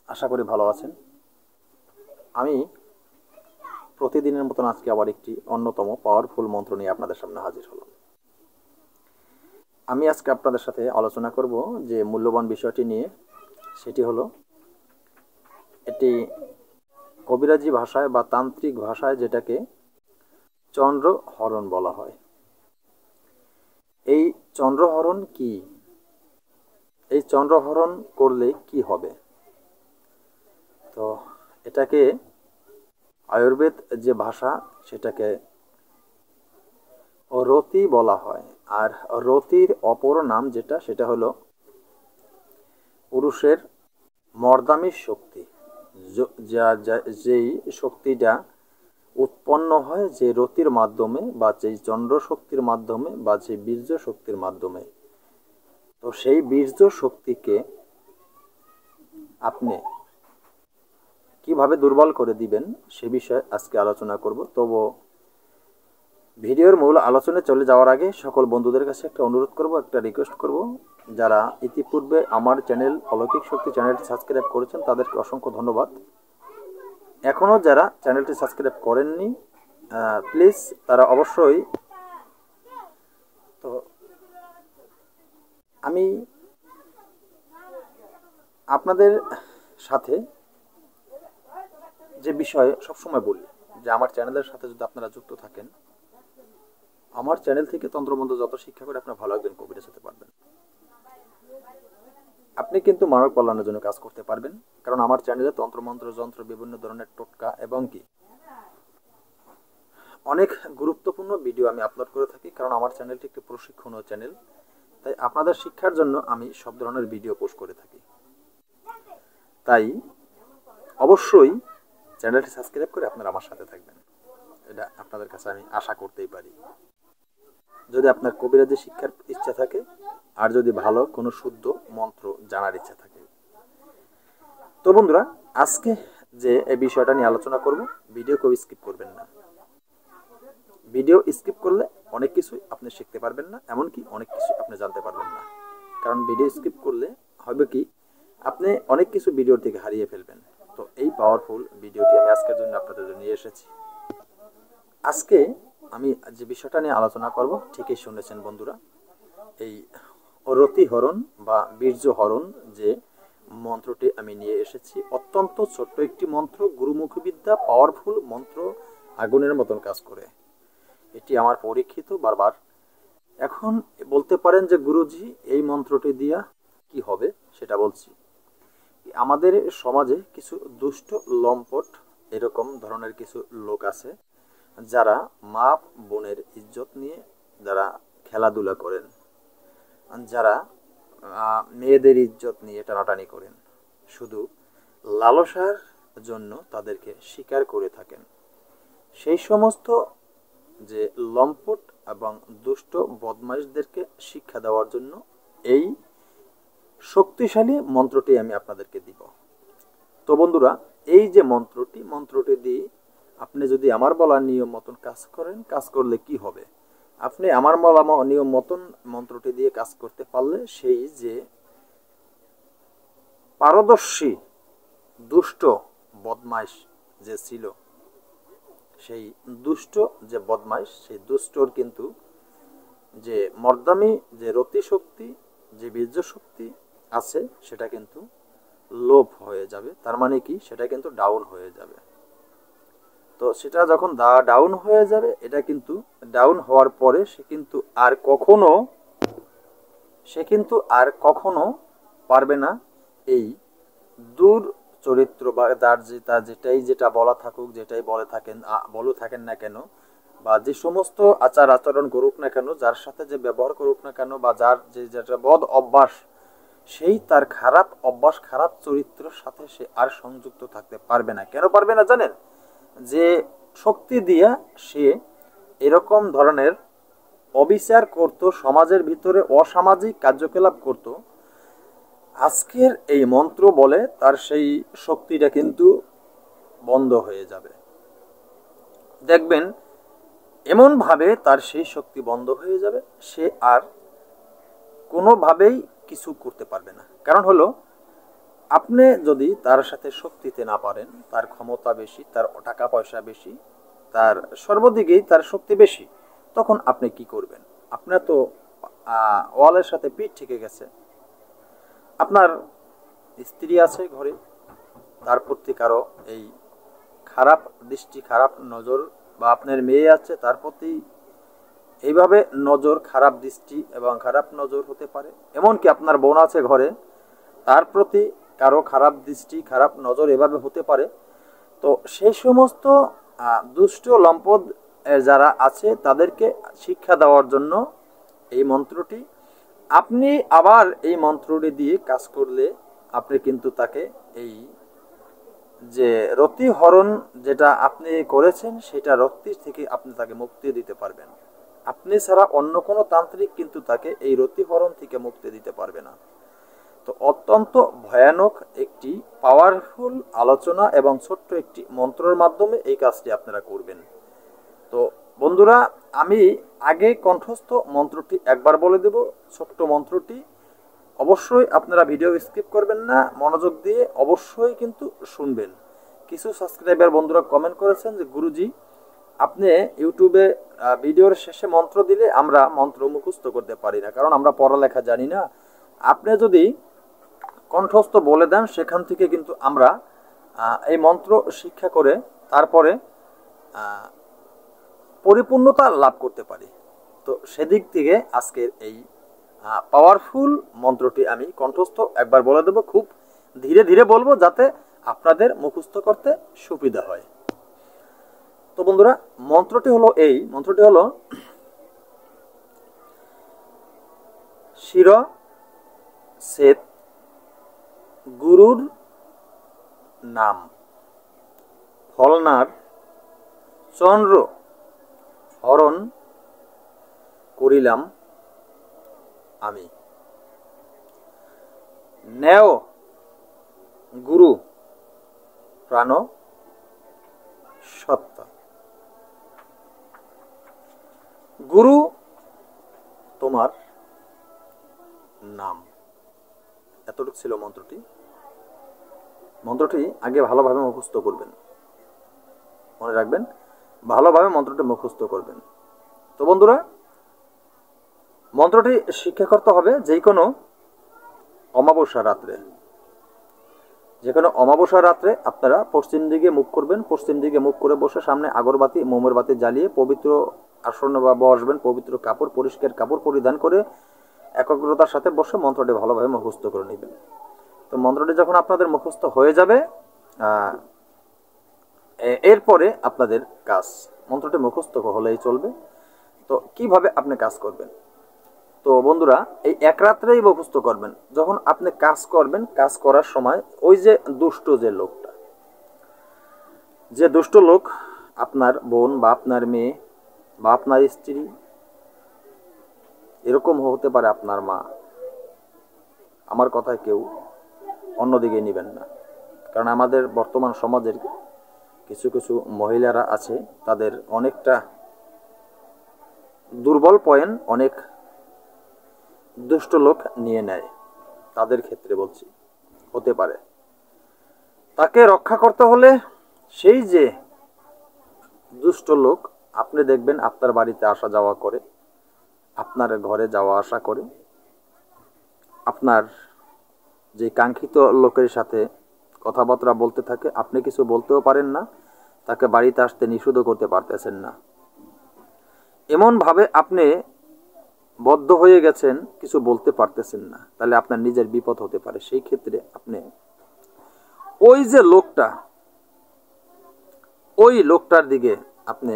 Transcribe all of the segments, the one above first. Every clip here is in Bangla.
আশা করি ভালো আছেন। আমি প্রতিদিনের মতন আজকে আবার একটি অন্যতম পাওয়ারফুল মন্ত্র নিয়ে আপনাদের সামনে হাজির হলাম। আমি আজকে আপনাদের সাথে আলোচনা করব যে মূল্যবান বিষয়টি নিয়ে, সেটি হলো এটি কবিরাজি ভাষায় বা তান্ত্রিক ভাষায় যেটাকে চন্দ্রহরণ বলা হয়। এই চন্দ্রহরণ কি? এই চন্দ্রহরণ করলে কি হবে? তো এটাকে আয়ুর্বেদ যে ভাষা সেটাকে রতি বলা হয়। আর রতির অপর নাম যেটা, সেটা হলো পুরুষের মর্দামি শক্তি। যেই শক্তিটা উৎপন্ন হয় যে রতির মাধ্যমে বা যেই চন্দ্র শক্তির মাধ্যমে বা যে বীর্য শক্তির মাধ্যমে, তো সেই বীর্য শক্তিকে আপনি কিভাবে দুর্বল করে দিবেন সে বিষয়ে আজকে আলোচনা করব। তবু ভিডিওর মূল আলোচনায় চলে যাওয়ার আগে সকল বন্ধুদের কাছে একটা অনুরোধ করব, একটা রিকোয়েস্ট করব, যারা ইতিপূর্বে আমার চ্যানেল অলৌকিক শক্তি চ্যানেলটি সাবস্ক্রাইব করেছেন তাদেরকে অসংখ্য ধন্যবাদ। এখনও যারা চ্যানেলটি সাবস্ক্রাইব করেননি প্লিজ তারা অবশ্যই। তো আমি আপনাদের সাথে যে বিষয়ে সবসময় বলি যে আমার চ্যানেলের সাথে যদি আপনারা যুক্ত থাকেন, আমার চ্যানেল থেকে তন্ত্রমন্ত্র যত শিক্ষা করে আপনার ভালো একজন কবিরাজ হতে পারবেন। আপনি কিন্তু মানব কল্যাণের জন্য কাজ করতে পারবেন, কারণ আমার চ্যানেলে তন্ত্রমন্ত্র যন্ত্র বিভিন্ন ধরনের টোটকা এবং কি অনেক গুরুত্বপূর্ণ ভিডিও আমি আপলোড করে থাকি, কারণ আমার চ্যানেলটি একটি প্রশিক্ষণীয় চ্যানেল। তাই আপনাদের শিক্ষার জন্য আমি সব ধরনের ভিডিও পোস্ট করে থাকি। তাই অবশ্যই চ্যানেলটি সাবস্ক্রাইব করে আপনারা আমার সাথে থাকবেন, এটা আপনাদের কাছে আমি আশা করতেই পারি। যদি আপনার কবিরাজি শিক্ষার ইচ্ছা থাকে আর যদি ভালো কোনো শুদ্ধ মন্ত্র জানার ইচ্ছা থাকে। তো বন্ধুরা, আজকে যে এই বিষয়টা নিয়ে আলোচনা করব, ভিডিও কেউ স্কিপ করবেন না। ভিডিও স্কিপ করলে অনেক কিছুই আপনি শিখতে পারবেন না, এমনকি অনেক কিছু আপনি জানতে পারবেন না। কারণ ভিডিও স্কিপ করলে হবে কি, আপনি অনেক কিছু ভিডিওর থেকে হারিয়ে ফেলবেন। তো এই পাওয়ারফুল ভিডিওটি আমি আজকের জন্য আপনাদের জন্য নিয়ে এসেছি। আজকে আমি যে বিষয়টা নিয়ে আলোচনা করব, ঠিকই শুনেছেন বন্ধুরা, এই রতিহরণ বা বীর্যহরণ যে মন্ত্রটি আমি নিয়ে এসেছি, অত্যন্ত ছোট্ট একটি মন্ত্র, গুরুমুখী বিদ্যা, পাওয়ারফুল মন্ত্র, আগুনের মতন কাজ করে। এটি আমার পরীক্ষিত বারবার। এখন বলতে পারেন যে গুরুজি এই মন্ত্রটি দিয়া কি হবে সেটা বলছি। আমাদের সমাজে কিছু দুষ্ট লম্পট এরকম ধরনের কিছু লোক আছে, যারা মা বোনের ইজ্জত নিয়ে যারা খেলাধুলা করেন, যারা মেয়েদের ইজ্জত নিয়ে টানাটানি করেন, শুধু লালসার জন্য তাদেরকে স্বীকার করে থাকেন। সেই সমস্ত যে লম্পট এবং দুষ্ট বদমাইশদেরকে শিক্ষা দেওয়ার জন্য এই শক্তিশালী মন্ত্রটি আমি আপনাদেরকে দিব। তো বন্ধুরা, এই যে মন্ত্রটি দিয়ে আপনি যদি আমার বলা নিয়ম মতন কাজ করেন, কাজ করলে কি হবে? আপনি আমার বলা নিয়ম মতন মন্ত্রটি দিয়ে কাজ করতে পারলে সেই যে পারদর্শী দুষ্ট বদমাইশ যে ছিল, সেই দুষ্ট যে বদমাইশ, সেই দুষ্টর কিন্তু যে মর্দামি যে রতি শক্তি, যে বীর্য শক্তি আছে, সেটা কিন্তু লোপ হয়ে যাবে। তার মানে কি, সেটা কিন্তু ডাউন হয়ে যাবে। তো সেটা যখন ডাউন হয়ে যাবে, এটা কিন্তু ডাউন হওয়ার পরে সে কিন্তু আর কখনো পারবে না এই দূর চরিত্র বা তার যেটা বলা থাকুক, যেটাই বলে থাকেন না কেন, বা যে সমস্ত আচার আচরণ করুক না কেন, যার সাথে যে ব্যবহার করুক না কেন, বা যার যেটা বদ অভ্যাস, সেই তার খারাপ অভ্যাস খারাপ চরিত্রের সাথে সে আর সংযুক্ত থাকতে পারবে না। কেন পারবে না জানেন? যে শক্তি দিয়া সে এরকম ধরনের অবিচার করত, সমাজের ভিতরে অসামাজিক কার্যকলাপ করত, আজকের এই মন্ত্র বলে তার সেই শক্তিটা কিন্তু বন্ধ হয়ে যাবে। দেখবেন এমনভাবে তার সেই শক্তি বন্ধ হয়ে যাবে, সে আর কোনোভাবেই কিছু করতে পারবে না। কারণ হলো, আপনি যদি তার সাথে শক্তিতে না পারেন, তার ক্ষমতা বেশি, তার টাকা পয়সা বেশি, তার সর্বদিকেই তার শক্তি বেশি, তখন আপনি কি করবেন? আপনার তো ওয়ালের সাথে পিঠ ঠেকে গেছে। আপনার স্ত্রী আছে ঘরে, তার প্রতি কারো এই খারাপ দৃষ্টি, খারাপ নজর, বা আপনার মেয়ে আছে তার প্রতি এইভাবে নজর, খারাপ দৃষ্টি এবং খারাপ নজর হতে পারে। এমনকি আপনার বোন আছে ঘরে, তার প্রতি কারো খারাপ দৃষ্টি, খারাপ নজর এভাবে হতে পারে। তো সেই সমস্ত দুষ্ট লম্পদ যারা আছে তাদেরকে শিক্ষা দেওয়ার জন্য এই মন্ত্রটি, আপনি আবার এই মন্ত্রটি দিয়ে কাজ করলে আপনি কিন্তু তাকে এই যে রতিহরণ যেটা আপনি করেছেন সেটা রক্তি থেকে আপনি তাকে মুক্তি দিতে পারবেন। আপনি ছাড়া অন্য কোনো তান্ত্রিক কিন্তু তাকে এই রতিহরণ থেকে মুক্তি দিতে পারবে না। তো অত্যন্ত ভয়ানক একটি পাওয়ারফুল আলোচনা এবং ছোট্ট একটি মন্ত্রের মাধ্যমে এই কাজটি আপনারা করবেন। তো বন্ধুরা, আমি আগে কণ্ঠস্থ মন্ত্রটি একবার বলে দেব। ছোট্ট মন্ত্রটি অবশ্যই আপনারা ভিডিও স্কিপ করবেন না, মনোযোগ দিয়ে অবশ্যই কিন্তু শুনবেন। কিছু সাবস্ক্রাইবার বন্ধুরা কমেন্ট করেছেন যে গুরুজি, আপনি ইউটিউবে ভিডিওর শেষে মন্ত্র দিলে আমরা মন্ত্র মুখস্থ করতে পারি না, কারণ আমরা পড়ালেখা জানি না। আপনি যদি কণ্ঠস্থ বলে দেন, সেখান থেকে কিন্তু আমরা এই মন্ত্র শিক্ষা করে তারপরে পরিপূর্ণতা লাভ করতে পারি। তো সেদিক থেকে আজকের এই পাওয়ারফুল মন্ত্রটি আমি কণ্ঠস্থ একবার বলে দেব, খুব ধীরে ধীরে বলবো যাতে আপনাদের মুখস্থ করতে সুবিধা হয়। তো বন্ধুরা, মন্ত্রটি হলো শির সেত গুরুর নাম ফলনার চন্দ্র হরণ করিলাম আমি, নেও গুরু প্রাণ সত্তা। গুরু তোমার নাম। এতটুকু ছিল মন্ত্রটি। মন্ত্রটি আগে ভালোভাবে মুখস্থ করবেন, মনে রাখবেন, ভালোভাবে মন্ত্রটি মুখস্থ করবেন। তো বন্ধুরা, মন্ত্রটি শিক্ষা করতে হবে যে কোনো অমাবস্যা রাত্রে। যে কোনো অমাবস্যা রাত্রে আপনারা পশ্চিম দিকে মুখ করবেন। পশ্চিম দিকে মুখ করে বসে সামনে আগরবাতি, মোমের বাতি জ্বালিয়ে পবিত্র আসনে বা বসবেন। পবিত্র কাপড়, পরিষ্কার কাপড় পরিধান করে একাগ্রতার সাথে বসে মন্ত্রটি ভালোভাবে মুখস্থ করে নেবেন। তো মন্ত্রটি যখন আপনাদের মুখস্থ হয়ে যাবে, এরপরে আপনাদের কাজ, মন্ত্রটি মুখস্থ হলেই চলবে। তো কিভাবে আপনি কাজ করবেন? তো বন্ধুরা, এই এক রাত্রেই মুখস্থ করবেন। যখন আপনি কাজ করবেন, কাজ করার সময় ওই যে দুষ্ট লোক আপনার বোন বা আপনার মেয়ে বা আপনার স্ত্রী, এরকম হতে পারে আপনার মা, আমার কথায় কেউ অন্যদিকে নেবেন না। কারণ আমাদের বর্তমান সমাজের কিছু কিছু মহিলারা আছে, তাদের অনেকটা দুর্বল পয়েন্ট অনেক দুষ্ট লোক নিয়ে নেয়। তাদের ক্ষেত্রে বলছি, হতে পারে। তাকে রক্ষা করতে হলে সেই যে দুষ্ট লোক, আপনি দেখবেন আপনার বাড়িতে আসা যাওয়া করে, আপনার ঘরে যাওয়া আসা করে, আপনার যে কাঙ্ক্ষিত লোকের সাথে কথাবার্তা বলতে থাকে, আপনি কিছু বলতেও পারেন না, তাকে বাড়িতে আসতে নিষেধ করতে পারতেছেন না। এমনভাবে আপনি বদ্ধ হয়ে গেছেন, কিছু বলতে পারতেছেন না, তাহলে আপনার নিজের বিপদ হতে পারে। সেই ক্ষেত্রে আপনি ওই যে লোকটার দিকে আপনি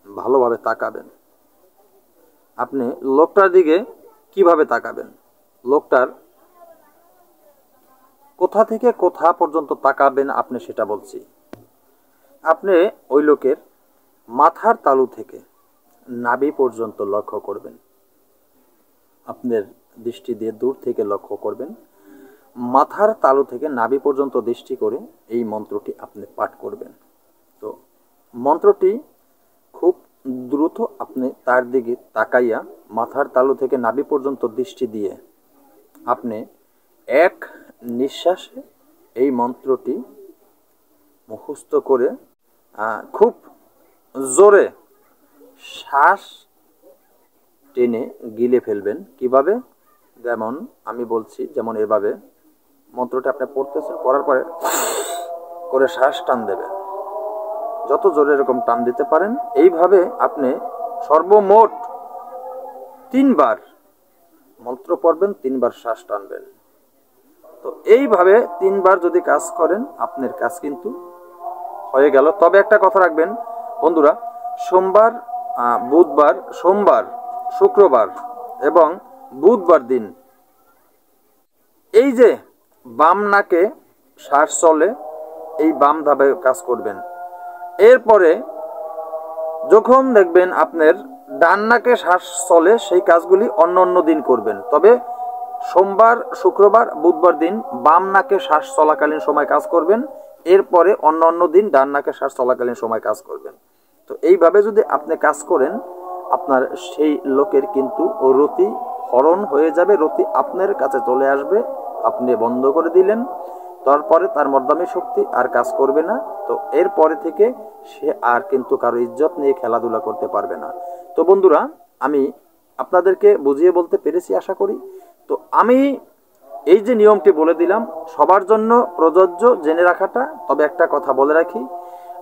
ভালোভাবে তাকাবেন। আপনি লোকটার দিকে কিভাবে তাকাবেন? লোকটার কোথা থেকে কোথা পর্যন্ত তাকাবেন আপনি সেটা বলছি। আপনি ওই লোকের মাথার তালু থেকে নাভি পর্যন্ত লক্ষ্য করবেন। আপনার দৃষ্টি দিয়ে দূর থেকে লক্ষ্য করবেন। মাথার তালু থেকে নাভি পর্যন্ত দৃষ্টি করে এই মন্ত্রটি আপনি পাঠ করবেন। তো মন্ত্রটি খুব দ্রুত আপনি তার দিকে তাকাইয়া মাথার তালু থেকে নাভি পর্যন্ত দৃষ্টি দিয়ে আপনি এক নিঃশ্বাসে এই মন্ত্রটি মুখস্থ করে খুব জোরে শ্বাস টেনে গিলে ফেলবেন। কিভাবে? যেমন আমি বলছি, যেমন এভাবে মন্ত্রটা আপনি পড়তেছেন, পড়ার পরে করে শ্বাস টান দেবেন, যত জোরে এরকম টান দিতে পারেন। এইভাবে আপনি সর্বমোট 3 বার মন্ত্র পড়বেন, 3 বার শ্বাস টানবেন। তো এইভাবে 3 বার যদি কাজ করেন, আপনার কাজ কিন্তু হয়ে গেল। তবে একটা কথা রাখবেন বন্ধুরা, সোমবার, বুধবার, সোমবার, শুক্রবার এবং বুধবার দিন এই যে বাম নাকে শ্বাস চলে, এই বাম ধাপে কাজ করবেন। এরপরে যখন দেখবেন আপনার ডান নাকে শ্বাস চলে, সেই কাজগুলি অন্য অন্য দিন করবেন। তবে সোমবার, শুক্রবার, বুধবার দিন বাম নাকে শ্বাস চলাকালীন সময় কাজ করবেন। এরপরে অন্য অন্য দিন ডান নাকে শ্বাস চলাকালীন সময় কাজ করবেন। তো এইভাবে যদি আপনি কাজ করেন, আপনার সেই লোকের কিন্তু রতি হরণ হয়ে যাবে, রতি আপনার কাছে চলে আসবে। আপনি বন্ধ করে দিলেন, তারপরে তার মর্দামি শক্তি আর কাজ করবে না। তো এরপরে থেকে সে আর কিন্তু কারো ইজ্জত নিয়ে খেলাধুলা করতে পারবে না। তো বন্ধুরা, আমি আপনাদেরকে বুঝিয়ে বলতে পেরেছি আশা করি। তো আমি এই যে নিয়মটি বলে দিলাম, সবার জন্য প্রযোজ্য, জেনে রাখাটা। তবে একটা কথা বলে রাখি,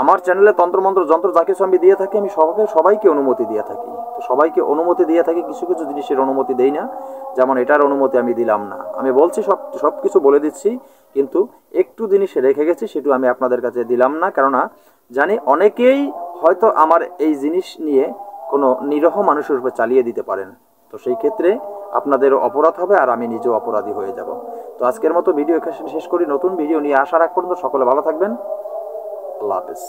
আমার চ্যানেলে তন্ত্রমন্ত্র যন্ত্র যা কিছু আমি দিয়ে থাকি, আমি সবাইকে অনুমতি দিয়ে থাকি। তো সবাইকে অনুমতি দিয়ে থাকি, কিছু কিছু জিনিসের অনুমতি দেই না। যেমন এটার অনুমতি আমি দিলাম না। আমি বলছি সব কিছু বলে দিচ্ছি, কিন্তু একটু জিনিস রেখে গেছি, সেটু আমি আপনাদের কাছে দিলাম না। কেননা জানি অনেকেই হয়তো আমার এই জিনিস নিয়ে কোনো নিরহ মানুষের উপর চালিয়ে দিতে পারেন। তো সেই ক্ষেত্রে আপনাদের অপরাধ হবে, আর আমি নিজেও অপরাধী হয়ে যাব। তো আজকের মতো ভিডিও এখানে শেষ করি। নতুন ভিডিও নিয়ে আসার আগ পর্যন্ত সকলে ভালো থাকবেন। আল্লাহ হাফেজ।